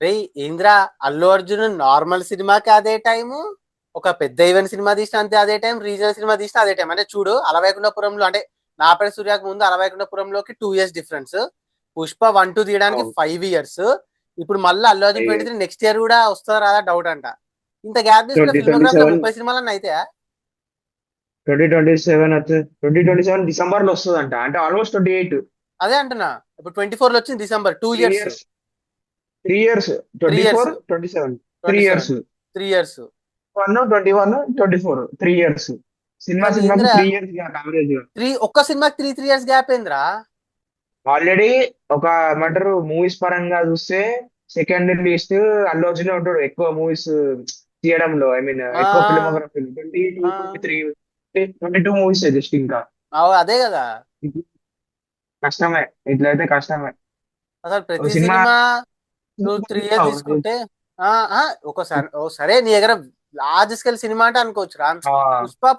రే ఏంద్రా, అల్లు అర్జున్ నార్మల్ సినిమాకి అదే టైము, ఒక పెద్ద ఈవెంట్ సినిమా తీసిన అంతే అదే టైం, రీజనల్ సినిమా తీసిన అదే టైం. అంటే చూడు అలవైకుంఠపురంలో అంటే నా పేరు సూర్యకు ముందు అలవైకుంఠపురంలోకి 2 years డిఫరెన్స్, పుష్ప 1, 2 తీయడానికి అవును. 5 years. ఇప్పుడు మళ్ళీ Allu Arjun 5 years. 23 next year కూడా వస్తుందా రాదా డౌట్ అంట. ఇంత గ్యాప్ తీసుకుంటే ఫిల్మోగ్రాఫ్ లో 2027 30 సినిమాలన్నా అయితే 2027 వచ్చే 2027 డిసెంబర్ లో వస్తుందంట, అంటే ఆల్మోస్ట్ 28. అదే అంటున్నా. ఇప్పుడు 24 వచ్చింది December, 2 years. 3 years. 3 years. 3 years. 24, 27. 27. 3 years. 3 years. 21, 21, 24 3 years. Cinema కానీ సినిమాకి ఏంద్రా 3 years గ్యాప్ యావరేజ్ గా. ఒక్క సినిమాకి 3 years గ్యాప్ ఏంద్రా. ఆల్రెడీ ఒక ఏమంటారు మూవీస్ పరంగా చూస్తే సెకండ్ లిస్ట్ అల్లు అర్జున్ ఉంటాడు ఎక్కువ మూవీస్ తీయడంలో. ఐ మీన్ ఆ ఎక్కువ ఫిల్మోగ్రఫీ 22, ఆ 23, 22 మూవీస్ జస్ట్ ఇంకా. అదే కదా. కష్టమే, ఇట్లయితే కష్టమే. అసలు ఒక ప్రతి సినిమా సినిమా నువ్వు 3 years తీసుకుంటే ఆ ఆ ఒకసారి సరే నీ దగ్గర లార్జ్ స్కేల్ సినిమా అంటే అనుకోవచ్చు రా.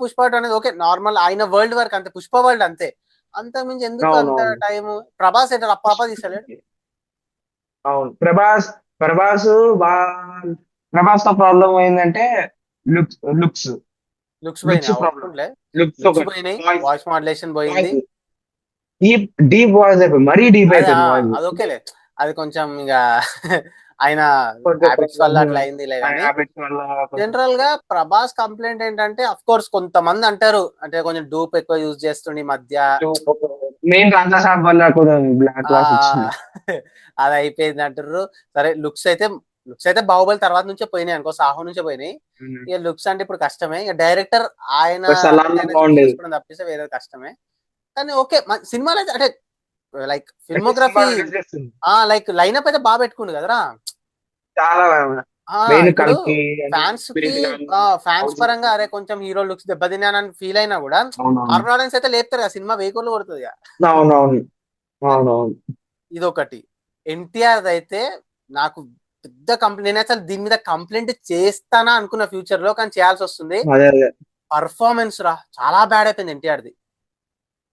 పుష్ప అనేది ఓకే నార్మల్ ఆయన వరల్డ్ వరకు అంతే, పుష్ప వరల్డ్ అంతే. అంత మించి ఎందుకు అంత అవునవును. టైము. ప్రభాస్ అయితే రప్ప తీసలేడు. అవును. ప్రభాస్ ప్రభాస్ బా ప్రభాస్ తో ప్రాబ్లం ఏంటంటే లుక్స్ లుక్స్ లుక్స్ పోయినాయి, ప్రాబ్లం. ఒప్పుకుంటే. లుక్స్ లుక్స్ ఒకటి, పోయినాయి, వాయిస్ వాయిస్ మాడ్యులేషన్ పోయింది. వాయిస్ డీప్ డీప్ వాయిస్ అయిపోయింది, మరీ డీప్ అదే అయిపోయింది వాయిస్. అదొకేలే. అది కొంచెం ఇక ఆయన కొంచెం హ్యాబిట్స్ వల్ల ప్రాబ్లమ్, అట్లా అయిందిలే ఆయన గానీ. హ్యాబిట్స్ వల్ల కొంచెం. జనరల్ గా ప్రభాస్ కంప్లైంట్ ఏంటంటే అఫ్ కోర్స్ కొంతమంది అంటారు అంటే కొంచెం డూప్ ఎక్కువ యూజ్ చేస్తుండే ఈ మధ్య. మెయిన్ రాజా సాబ్ వల్ల కూడా బ్లాక్ ఆ వాష్ వచ్చింది. అది అయిపోయింది అంటారు. సరే లుక్స్ అయితే బాహుబలి తర్వాత నుంచే పోయినాయి అనుకో, సాహో నుంచే పోయినాయి. ఇక లుక్స్ అంటే ఇప్పుడు కష్టమే, ఇక డైరెక్టర్ ఆయన సలార్ లో ఆయన చూస్ బాగుండేది. చేసుకోవడం తప్పిస్తే వేరే కష్టమే. కానీ ఓకే సినిమాలు అయితే అంటే లైక్ అంటే సినిమా ఫిల్మోగ్రఫీ రిలీజ్ చేస్తుంది లైక్ లైనప్ అయితే బాగా పెట్టుకుండు కదరా. చాలా. మెయిన్ ఇప్పుడు కల్కి అని ఫ్యాన్స్ కి స్పిరిట్ కానీ. ఫ్యాన్స్ పరంగా అరే కొంచెం హీరో లుక్స్ దెబ్బతిన్నానని ఫీల్ అయినా కూడా అవునవును. నార్మల్ ఆడియన్స్ అయితే లేపుతారు కదా, సినిమా వేకోళ్ళు కొడుతుంది కదా. అవునవును. అవునవును. ఇదొకటి. ఎన్టీఆర్ అయితే నాకు పెద్ద కంప్లైంట్, నేను అసలు దీని మీద కంప్లైంట్ చేస్తానా అనుకున్న ఫ్యూచర్ లో, కానీ చేయాల్సి వస్తుంది. అదే అదే. పర్ఫార్మెన్స్ రా చాలా బ్యాడ్ అయిపోయింది ఎన్టీఆర్ది.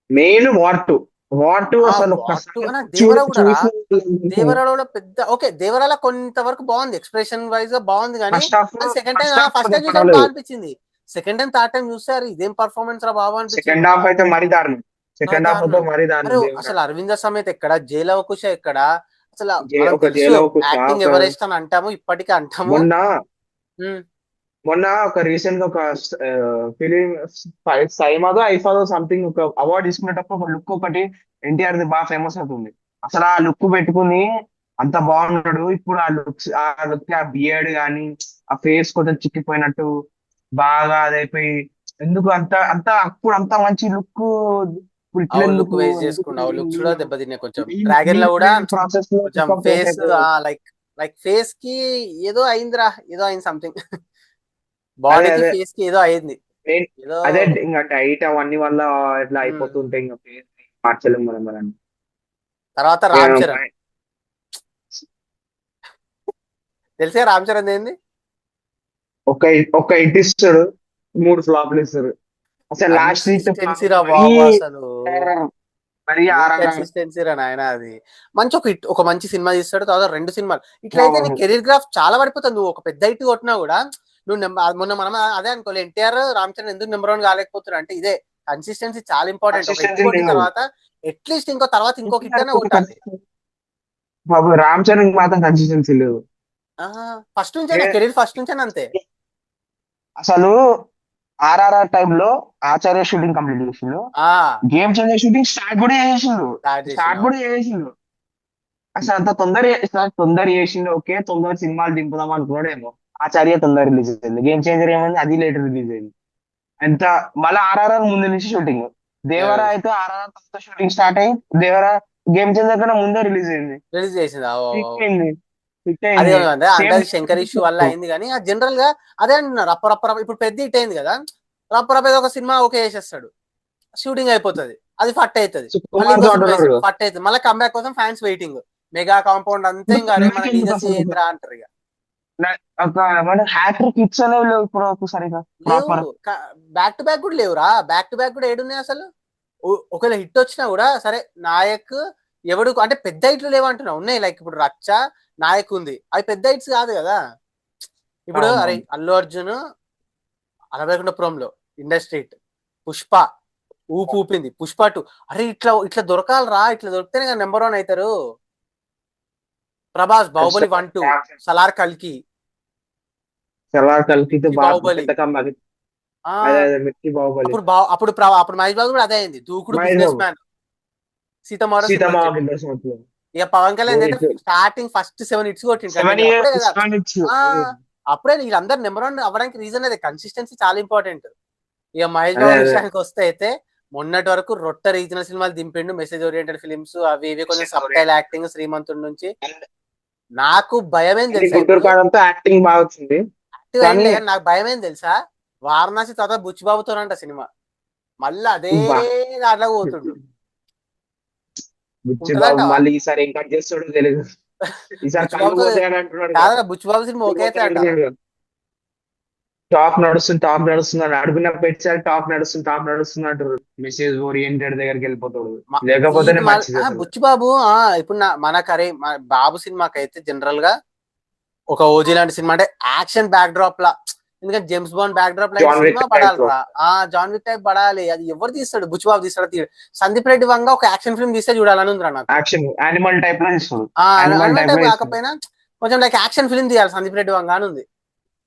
మెయిన్ వార్ టూ అసలు ఒక్కసారి దేవర కూడా రా. చూసి దేవరాలో కూడా పెద్ద ఓకే, దేవరాల కొంతవరకు బాగుంది, ఎక్స్ప్రెషన్ వైజ్ గా బాగుంది. కానీ ఫస్ట్ హాఫ్ అది second time first half first time చూసాను బాగా పర్వాలేదు. అనిపించింది. సెకండ్ టైం థర్డ్ టైం చూస్తారు ఇదేం పర్ఫార్మెన్స్ రా బాబు అనిపించింది సెకండ్ మళ్ళా. హాఫ్ అయితే మరీ దారుణం. సెకండ్ హాఫ్ అయితే దారుణం. మరీ అరే దారుణం దేవర. అసలు అరవింద సమేత్ ఎక్కడ, జయలవకుశ ఎక్కడ, అసలు మనం ఒక తెలుసు జైలో ఒక యాక్టింగ్ షాక్. ఎవరెస్ట్ అని అంటాము, ఇప్పటికీ అంటాము. మొన్న ఉమ్, మొన్న ఒక రీసెంట్ గా ఒక ఫిలిం సైమాదో ఐఫాదో సంథింగ్ ఒక అవార్డు తీసుకునేటప్పుడు ఒక లుక్ ఒకటి ఎన్టీఆర్ ది బాగా ఫేమస్ అవుతుంది. అసలు ఆ లుక్ పెట్టుకుని అంత బాగున్నాడు. ఇప్పుడు ఆ లుక్ ఆ బియర్డ్ గానీ ఆ ఫేస్ కొంచెం చిక్కిపోయినట్టు బాగా అదైపోయి, ఎందుకు అంత అంత అప్పుడు అంత మంచి లుక్ ఇప్పుడు అవు లుక్ ఇట్లెందుకు వేస్ట్ ఎందుకు చేసుకున్నావు, లుక్స్ కూడా దెబ్బతిన్నాయి కొంచెం. డ్రాగన్ లో కూడా మెయిన్ ప్రాసెస్ లో కొంచెం ఫేస్ ఫేస్ అయిపోయింది. లైక్ లైక్ ఫేస్ కి ఏదో అయిందిరా, ఏదో అయింది సంథింగ్. అదే బాడీకి అదే. ఫేస్ కి ఏదో అయింది. నేను ఏదో అదే ఇంకా డైట్ అవన్నీ వల్ల ఇట్లా ఉమ్. అయిపోతుంటాయి, ఇంకా ఫేస్ మార్చలేము మనం. తర్వాత రామ్ ఇక చరణ్, తెలిసే రామ్ చరణ్ ఏంది. ఒక ఒక హిట్ ఇస్తాడు, 3 ఫ్లాప్లు ఇస్తారు. అసలు లాస్ట్ హిట్ కన్సిస్టెన్సీ రా మరీ బాబు అసలు. మరీ ఏం ఆరంగా. కన్సిస్టెన్సీ రా నాయన అది. మంచి ఒక మంచి సినిమా తీస్తాడు, తర్వాత 2 సినిమాలు ఇట్లయితే నీ అవును. కెరీర్ గ్రాఫ్ చాలా పడిపోతుంది. నువ్వు ఒక పెద్ద ఇటు కొట్టినా కూడా నువ్వు మొన్న మనం అదే అనుకోవాలి, ఎన్టీఆర్ రామ్ చరణ్ ఎందుకు నెంబర్ 1 కాలేకపోతున్నారు అంటే ఇదే. కన్సిస్టెన్సీ చాలా ఇంపార్టెంట్. ఒక హిట్ కన్సిస్టెన్సీ కొట్టిన లేదు. తర్వాత అట్లీస్ట్ తర్వాత ఇంకొక హిట్ అనే కొట్టాలి. బాబు రామ్ చరణ్ మాత్రం కన్సిస్టెన్సీ లేదు. ఫస్ట్ నుంచేనా కెరీర్, ఫస్ట్ నుంచేనా అంతే. అసలు ఆర్ఆర్ఆర్ టైంలో ఆచార్య షూటింగ్ కంప్లీట్ చేసిండు. ఆ గేమ్ చేంజర్ షూటింగ్ స్టార్ట్ కూడా చేసిండు. స్టార్ట్ చేసిన స్టార్ట్ కూడా చేసిండు. అసలు అంత తొందర చేసిండు. ఓకే తొందర సినిమాలు దింపుదాం అనుకున్నాడేమో. ఆచార్య తొందర రిలీజ్ అయింది. గేమ్ చేంజర్ ఏమైంది, అది లేటర్ రిలీజ్ అయింది. ఎంత మళ్ళీ ఆర్ఆర్ఆర్ ముందు నుంచి షూటింగ్. దేవరా అయితే ఆర్ఆర్ఆర్ తర్వాత షూటింగ్ స్టార్ట్ అయ్యి దేవరా గేమ్ చేంజర్ కన్నా ముందే రిలీజ్ అయింది. రిలీజ్ చేసింది. హిట్ అయింది. హిట్ అదే అయింది. అంటే సేమ్. అది శంకర్ ఇష్యూ వల్ల అయింది. కానీ జనరల్ గా అదే అంటున్నారు, రప్ప ఇప్పుడు పెద్ద హిట్ అయింది కదా, రప్ప ఏదో ఒక సినిమా ఓకే చేసేస్తాడు, షూటింగ్ అయిపోతుంది, అది ఫట్ అవుతుంది, మళ్ళీ కుమార్ ఇంకో తో సినిమా అంటున్నాడు. వేస్తాడు, ఫట్ అవుతుంది, మళ్ళీ కంబ్యాక్ కోసం ఫ్యాన్స్ వెయిటింగ్, మెగా కాంపౌండ్ అంతే. ఇంకా అరే మన ఎందుకు లీగసీ అసలు ఏంద్రా అంటారు ఇక. ఒక హ్యాట్రిక్ హిట్స్ అనేవి లేవు ఇప్పుడు వరకు సరిగా లేవు, ప్రాపర్. బ్యాక్ టు బ్యాక్ కూడా లేవురా. బ్యాక్ టు బ్యాక్ కూడా ఏడున్నాయి అసలు. ఒకవేళ హిట్ వచ్చినా కూడా సరే నాయక్ ఎవడు అంటే పెద్ద హిట్లు లేవంటున్నా, ఉన్నాయి లైక్ ఇప్పుడు రచ్చ, నాయక్ ఉంది, అవి పెద్ద హిట్స్ కాదు కదా. ఇప్పుడు అరే అవునవును. అల్లు అర్జున్ అలవేకుంఠపురంలో ఇండస్ట్రీ హిట్, పుష్ప ఊపు ఊపింది, పుష్ప 2 అరే ఇట్లా ఇట్లా దొరకాలరా, ఇట్లా దొరికితేనే కదా నెంబర్ 1 అవుతారు. ప్రభాస్ బాహుబలి 1, 2, సలార్ కల్కి, సలార్ కల్కితో మిర్చి బాగా బాహుబలి. పెద్ద కమ్మాకి. ఆ అదే అదే మిర్చి బాహుబలి. అప్పుడు మహేష్ బాబు కూడా అదే అయింది, దూకుడు మహేష్ బిజినెస్ బాబు మ్యాన్, సీతమ్మవారు సినిమా సీతమ్మ వచ్చింది. వాకిట్లో ఇక పవన్ కళ్యాణ్ అయితే యూనిట్ స్టార్టింగ్ ఫస్ట్ 7 హిట్స్ కొట్టింది 7 కంటిన్యూ, అప్పుడే ఇయర్స్ కదా. 7 ఇచ్చు. ఆ అప్పుడే వీళ్ళందరూ నెంబర్ 1 అవ్వడానికి రీజన్ అదే, కన్సిస్టెన్సీ చాలా ఇంపార్టెంట్. ఇక మహేష్ అదే బాబు అదే విషయానికి వస్తే అయితే మొన్నటి వరకు రొట్ట రీజనల్ సినిమాలు దింపిండు, మెసేజ్ ఓరియంటెడ్ ఫిలిమ్స్ అవి ఇవి, కొంచెం సబ్టైల్ యాక్టింగ్ శ్రీమంతుడి నుంచి. నాకు భయమేం అన్ని తెలుసా గుంటూరు ఇప్పుడు, కాడంతా యాక్టింగ్ బాగా వచ్చింది యాక్టివ్ కానీ అయిందిలే కానీ నాకు భయమేం తెలుసా, వారణాసి తర్వాత బుచ్చిబాబుతోనంట సినిమా, మళ్ళీ అదే బా దాంట్లో పోతుండు. బుచ్చి బాబు ఉంటదంటావా మళ్ళీ ఈసారి ఏం కట్ చేస్తాడో తెలియదు. ఈసారి కళ్ళు బుచ్చిబాబుతో? పోతాయని అంటున్నాడు కదా. కాదా బుచ్చిబాబు సినిమా కళ్ళు ఓకే అయితే పోతాయి అంట. అంటున్నాడు కదా. టాప్ నడుస్తుంది అని అడుగున పెట్టారు, టాప్ నడుస్తుంది అంటారు. మెసేజ్ ఓరియంటెడ్ దగ్గరికి వెళ్ళిపోతాడు. లేకపోతేనే మంచిది అసలు. బుచ్చిబాబు ఇప్పుడు మనకరే బాబు సినిమాకి అయితే జనరల్ గా ఒక ఓజీ లాంటి సినిమా అంటే యాక్షన్ బ్యాక్ డ్రాప్ లా, ఎందుకంటే జేమ్స్ బాండ్ బ్యాక్ డ్రాప్ లాంటి జాన్ విక్ సినిమా టైప్ లో పడాలిరా. జాన్ విక్ టైప్ పడాలి. అది ఎవరు తీస్తాడు, బుచ్చిబాబు తీస్తాడు తీయడు. సందీప్ రెడ్డి వంగ ఒక యాక్షన్ ఫిల్మ్ తీస్తే చూడాలని ఉందిరా నాకు. యాక్షన్ యానిమల్ టైప్ లో ఇస్తాడు. యానిమల్ అనిమల్ టైప్ లో టైప్ ఇస్తాడు. కాకపోయినా కొంచెం లైక్ యాక్షన్ ఫిల్మ్ తీయాలి సందీప్ రెడ్డి వంగ అని ఉంది.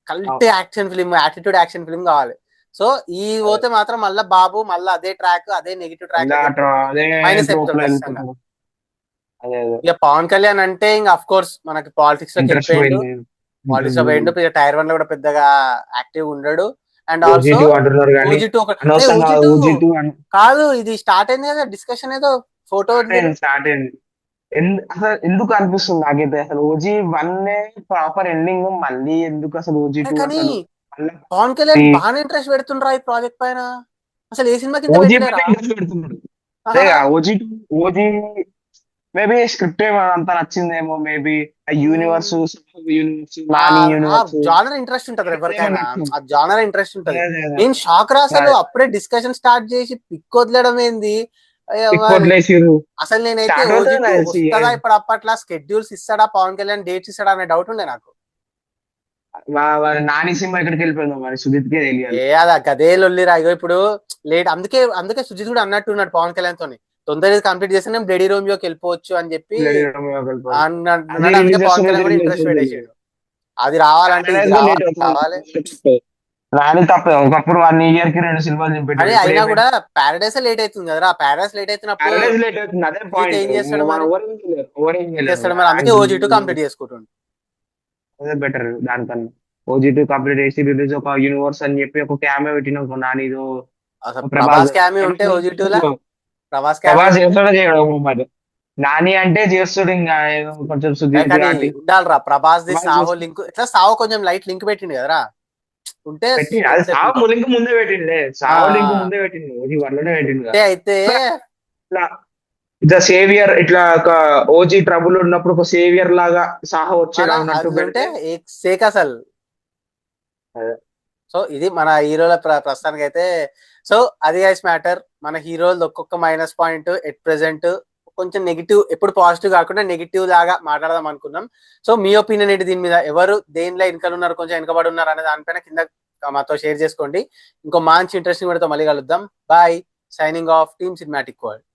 Cult action film, attitude action film కావాలి. సో ఈ పోతే మాత్రం మళ్ళా బాబు మళ్ళీ అదే ట్రాక్, అదే నెగిటివ్ ట్రాక్ లోకి వెళ్ళిపోతాడు, అదే మైనస్ ట్రోప్ అయిపోతాడు లో ఖచ్చితంగా. వెళ్ళిపోతాడు. అదే అదే ఇక పవన్ కళ్యాణ్ అంటే ఇంకా అఫ్ కోర్స్ మనకి పాలిటిక్స్ లోకి ఇంట్రెస్ట్ వెళ్ళిపోయిండు. పోయింది. పాలిటిక్స్ ఇంట్రెస్ట్ లో పోయింది. పోయిండు, టైర్ 1 లో కూడా పెద్దగా యాక్టివ్ ఉండడు. అండ్ ఆల్సో ఓజీ 2 అంటున్నారు కానీ ఓజీ 2 అనవసరంగా ఓజీ 2 ఓజీ 2 అని కాదు, ఇది స్టార్ట్ అయింది కదా డిస్కషన్, ఏదో ఫోటో వదిలేరు. స్టార్ట్ అయింది. అసలు ఎందుకు అనిపిస్తుంది నాకైతే అసలు ఓజీ 1 ప్రాపర్ ఎండింగ్ మళ్ళీ ఎందుకు అసలు ఓజీ 2 కానీ అసలు మళ్ళీ పవన్ కళ్యాణ్ బాగానే ఇంట్రెస్ట్ పెడుతుండ్రా ఈ ప్రాజెక్ట్ పైన, అసలు ఏ సినిమా కింద ఓజీ పైన పెట్టలేరా. ఇంట్రెస్ట్ పెడుతున్నాడు. ఆహా. అదేగా ఓజీ మేబీ స్క్రిప్ట్ ఏమో అంత నచ్చిందేమో మేబీ. యూనివర్స్ యూనివర్స్ నాని ఆ యూనివర్స్ జానర్ ఇంట్రెస్ట్ ఉంటది ఏమో ఎవరికైనా, నచ్చింది. ఆ జానర్ ఇంట్రెస్ట్ ఉంటది. అదే అదే అదే నేను షాక్ రా అసలు, అదే. అప్పుడే డిస్కషన్ స్టార్ట్ చేసి పిక్ వదిలేయడం ఏంది. అయ్యో పిక్ మరి. వదిలేసిర్రు. అసలు నేనైతే స్టార్ట్ ఓజీ అవుతుంది 2 నాకు తెలిసి వస్తుందా ఇప్పుడు, అప్పట్లో స్కెడ్యూల్స్ ఇస్తాడా పవన్ కళ్యాణ్, డేట్స్ ఇస్తాడా అనే డౌట్ ఉండే నాకు. నాని సినిమా ఎక్కడికి వెళ్ళిపోయిందో మరి సుజిత్కే తెలియాలి. అదా గదే లొల్లిరా. ఇగో ఇప్పుడు లేట్, అందుకే అందుకే సుజిత్ కూడా అన్నట్టు ఉన్నాడు పవన్ కళ్యాణ్ తోని, తొందరగా కంప్లీట్ చేస్తే నేను బ్లడీ రోమియోకి వెళ్ళిపోవచ్చు అని చెప్పి అది అన్నాడు. అందుకే రిలీజ్ పవన్ వస్తుందో కళ్యాణ్ కూడా ఇంట్రెస్ట్ తెలియదు. పెట్టేసాడు. అది రావాలంటే ఇది లేట్ రావాలి రావాలి. అవుతుంది. నాని తప్ప ఒకప్పుడు 1 ఇయర్ కి 2 సినిమాలు అని దింపేటోడు. ఇప్పుడు అయినా కూడా ఏమైంది? ప్యారడైస్ లేట్ అవుతుంది కదరా, ప్యారడైస్ లేట్ అవుతున్నప్పుడు ప్యారడైజ్ లేట్ అవుతుంది. అదే సుజిత్ పాయింట్. ఏం చేస్తాడు మనం మరి, ఓవర్ ఏం ఏం చేయలేము. చేస్తాడు మరి, అందుకే ఓజీ 2 కంప్లీట్ చేసుకుంటుండు. అదే బెటర్ దానికన్నా. ఓజీ 2 కంప్లీట్ చేసి రిలీజ్ ఒక యూనివర్స్ అని చెప్పి ఒక క్యామెో పెట్టిన ఒక నానిదో అసలు ప్రభాస్ ప్రభాస్ క్యామి ఉంటే ఓజీ 2 లా, ప్రభాస్ క్యామి ప్రభాస్ ఉంటే. చేస్తాడో చేయడో మరి. నాని అంటే చేస్తాడు ఇంకా ఏదో కొంచెం సుధీర్ కానీ కాబట్టి ఉండాలిరా ప్రభాస్ ది ప్రభాస్ సావో చేస్తాడు. లింక్, ఇట్లా సావో కొంచెం లైట్ లింక్ పెట్టిండు కదరా, ఉంటే పెట్టి అది నెక్స్ట్ లెవెల్ సావు ఉంటది. లింక్ ముందే పెట్టిండే. ఆ సావు లింక్ ముందే పెట్టిండు. ఓజీ 1 పెట్టిండు కదా. ఉంటే అయితే ఇట్లా ఇట్లా సేవియర్ ఇట్లా ఒక ఓజీ ట్రబుల్ ఉన్నప్పుడు ఒక సేవియర్ లాగా సాహో వచ్చేలా ఉన్నట్టు అది ఉంటే పెడితే సేక్ అసలు. అదే. సో ఇది మన హీరోల ప్రస్తుతానికి అయితే. సో అది గైస్ మ్యాటర్, మన హీరోలు ఒక్కొక్క మైనస్ పాయింట్ ఎట్ ప్రెసెంట్, కొంచెం నెగిటివ్, ఎప్పుడు పాజిటివ్ కాకుండా నెగిటివ్ లాగా మాట్లాడదాం అనుకున్నాం. సో మీ ఒపీనియన్ ఏంటి దీని మీద, ఎవరు దేనిలో వెనకలు ఉన్నారు, కొంచెం వెనకబడి ఉన్నారు అనే దానిపైన కింద మాతో షేర్ చేసుకోండి. ఇంకో మంచి ఇంట్రెస్టింగ్ వీడియోతో మళ్ళీ కలుద్దాం. Bye, signing off team cinematic world.